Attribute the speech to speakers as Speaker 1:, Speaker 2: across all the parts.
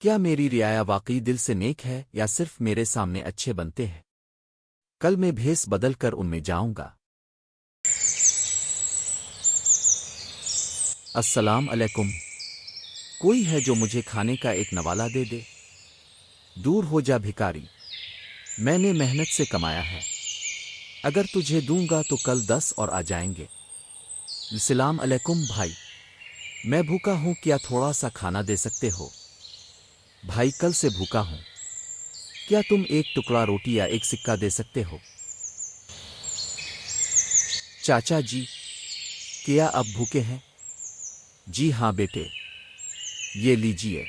Speaker 1: کیا میری رعایا واقعی دل سے نیک ہے یا صرف میرے سامنے اچھے بنتے ہیں؟ کل میں بھیس بدل کر ان میں جاؤں گا۔ السلام علیکم۔ کوئی ہے جو مجھے کھانے کا ایک نوالہ دے دے؟ دور ہو جا بھکاری، میں نے محنت سے کمایا ہے، اگر تجھے دوں گا تو کل 10 اور آ جائیں گے۔ السلام علیکم بھائی، میں بھوکا ہوں، کیا تھوڑا سا کھانا دے سکتے ہو؟ بھائی کل سے بھوکا ہوں، کیا تم ایک ٹکڑا روٹی یا ایک سکہ دے سکتے ہو؟ چاچا جی، کیا اب بھوکے ہیں؟ جی ہاں بیٹے، یہ لیجئے،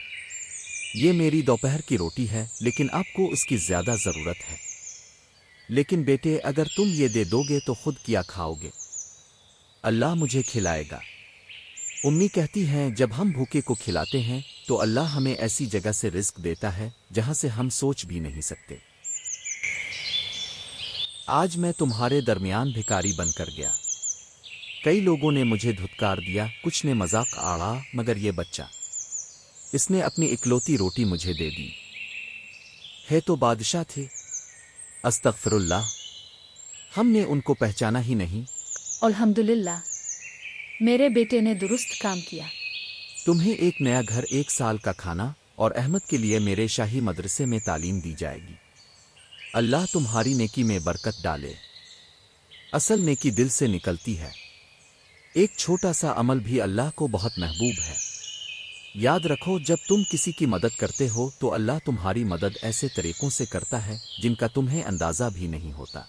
Speaker 1: یہ میری دوپہر کی روٹی ہے، لیکن آپ کو اس کی زیادہ ضرورت ہے۔ لیکن بیٹے اگر تم یہ دے دو گے تو خود کیا کھاؤ گے؟ اللہ مجھے کھلائے گا۔ امی کہتی ہیں جب ہم بھوکے کو کھلاتے ہیں تو اللہ ہمیں ایسی جگہ سے رزق دیتا ہے جہاں سے ہم سوچ بھی نہیں سکتے۔ آج میں تمہارے درمیان بھکاری بن کر گیا۔ کئی لوگوں نے مجھے دھتکار دیا، کچھ نے مذاق آڑا، مگر یہ بچہ، اس نے اپنی اکلوتی روٹی مجھے دے دی ہے تو بادشاہ تھے۔ استغفر اللہ، ہم نے ان کو پہچانا ہی نہیں۔
Speaker 2: الحمدللہ، میرے بیٹے نے درست کام کیا۔
Speaker 1: تمہیں ایک نیا گھر، 1 سال کا کھانا، اور احمد کے لیے میرے شاہی مدرسے میں تعلیم دی جائے گی۔ اللہ تمہاری نیکی میں برکت ڈالے۔ اصل نیکی دل سے نکلتی ہے، ایک چھوٹا سا عمل بھی اللہ کو بہت محبوب ہے۔ یاد رکھو جب تم کسی کی مدد کرتے ہو تو اللہ تمہاری مدد ایسے طریقوں سے کرتا ہے جن کا تمہیں اندازہ بھی نہیں ہوتا۔